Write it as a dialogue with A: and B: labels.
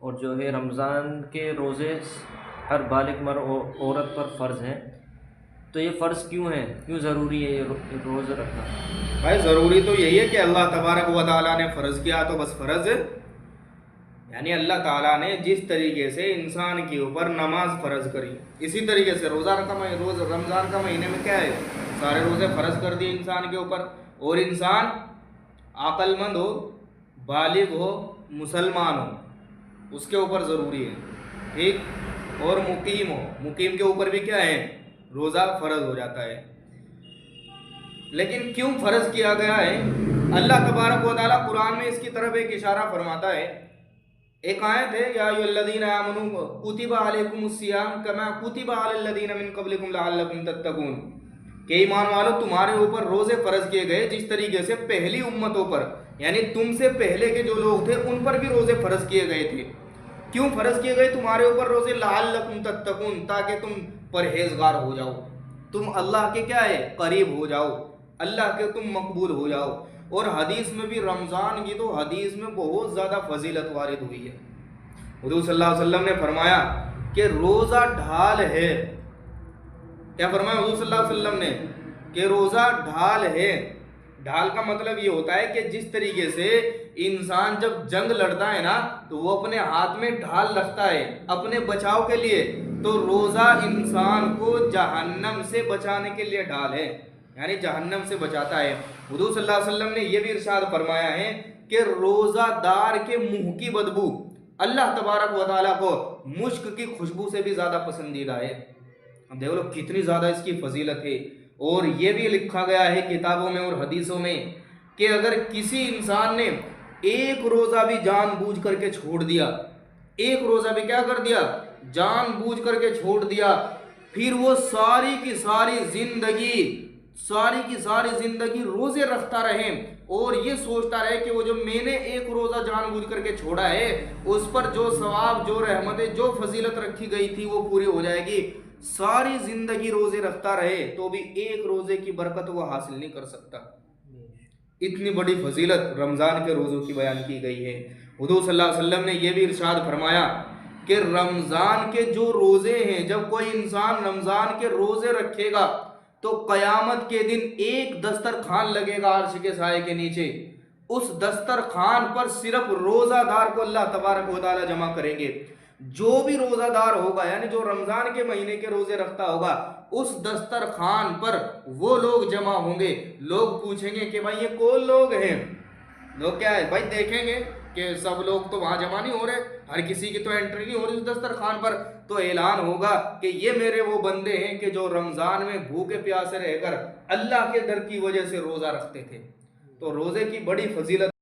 A: اور جو ہے رمضان کے روزے ہر بالغ مرد عورت پر فرض ہیں، تو یہ فرض کیوں ہے، کیوں ضروری ہے یہ روزہ رکھنا؟
B: بھائی ضروری تو یہی ہے کہ اللہ تبارک و تعالیٰ نے فرض کیا تو بس فرض ہے، یعنی اللہ تعالیٰ نے جس طریقے سے انسان کے اوپر نماز فرض کری، اسی طریقے سے روز رمضان کا مہینے میں کیا ہے، سارے روزے فرض کر دیے انسان کے اوپر، اور انسان عقل مند ہو، بالغ ہو، مسلمان ہو، اس کے اوپر ضروری ہے، ٹھیک، اور مقیم کے اوپر بھی کیا ہے، روزہ فرض ہو جاتا ہے۔ لیکن کیوں فرض کیا گیا ہے؟ اللہ تبارک و تعالیٰ قرآن میں اس کی طرف ایک اشارہ فرماتا ہے، ایک آیت ہے، یا ایھا الذین آمنوا کتب علیکم الصیام کما کتب علی الذین من قبلکم لعلکم تتقون، کہ ایمان والو تمہارے اوپر روزے فرض کیے گئے جس طریقے سے پہلی امتوں پر، یعنی تم سے پہلے کے جو لوگ تھے ان پر بھی روزے فرض کیے گئے تھے۔ کیوں فرض کیے گئے تمہارے اوپر روزے؟ لعلکم تتقون، تاکہ تم پرہیزگار ہو جاؤ، تم اللہ کے کیا ہے، قریب ہو جاؤ، اللہ کے تم مقبول ہو جاؤ۔ اور حدیث میں بھی رمضان کی تو حدیث میں بہت زیادہ فضیلت وارد ہوئی ہے۔ حضور صلی اللہ علیہ وسلم نے فرمایا کہ روزہ ڈھال ہے، کیا فرمایا حضور صلی اللہ علیہ وسلم نے؟ کہ روزہ ڈھال ہے۔ ڈھال کا مطلب یہ ہوتا ہے کہ جس طریقے سے انسان جب جنگ لڑتا ہے نا تو وہ اپنے ہاتھ میں ڈھال رکھتا ہے اپنے بچاؤ کے لیے، تو روزہ انسان کو جہنم سے بچانے کے لیے ڈھال ہے، یعنی جہنم سے بچاتا ہے۔ حضور صلی اللہ علیہ وسلم نے یہ بھی ارشاد فرمایا ہے کہ روزہ دار کے منہ کی بدبو اللہ تبارک و تعالیٰ کو مشک کی خوشبو سے بھی زیادہ پسندیدہ ہے۔ اب دیکھ لو کتنی زیادہ اس کی فضیلت ہے۔ اور یہ بھی لکھا گیا ہے کتابوں میں اور حدیثوں میں کہ اگر کسی انسان نے ایک روزہ بھی جان بوجھ کر کے چھوڑ دیا، ایک روزہ بھی کیا کر دیا، جان بوجھ کر کے چھوڑ دیا، پھر وہ ساری کی ساری زندگی روزے رکھتا رہے اور یہ سوچتا رہے کہ وہ جو میں نے ایک روزہ جان بوجھ کر کے چھوڑا ہے اس پر جو ثواب، جو رحمتیں، جو فضیلت رکھی گئی تھی وہ پوری ہو جائے گی، ساری زندگی روزے رکھتا رہے تو بھی ایک روزے کی برکت وہ حاصل نہیں کر سکتا۔ اتنی بڑی فضیلت رمضان کے روزوں کی بیان کی گئی ہے۔ حضور صلی اللہ علیہ وسلم نے یہ بھی ارشاد فرمایا کہ رمضان کے جو روزے ہیں، جب کوئی انسان رمضان کے روزے رکھے گا تو قیامت کے دن ایک دسترخوان لگے گا عرش کے سائے کے نیچے، اس دسترخوان پر صرف روزہ دار کو اللہ تبارک و تعالیٰ جمع کریں گے۔ جو بھی روزہ دار ہوگا، یعنی جو رمضان کے مہینے کے روزے رکھتا ہوگا، اس دسترخوان پر وہ لوگ جمع ہوں گے۔ لوگ پوچھیں گے کہ بھائی یہ کون لوگ ہیں؟ لوگ کیا ہے بھائی، دیکھیں گے کہ سب لوگ تو وہاں جمع نہیں ہو رہے، ہر کسی کی تو انٹری نہیں ہو رہی اس دسترخوان پر، تو اعلان ہوگا کہ یہ میرے وہ بندے ہیں کہ جو رمضان میں بھوکے پیاسے رہ کر اللہ کے در کی وجہ سے روزہ رکھتے تھے۔ تو روزے کی بڑی فضیلت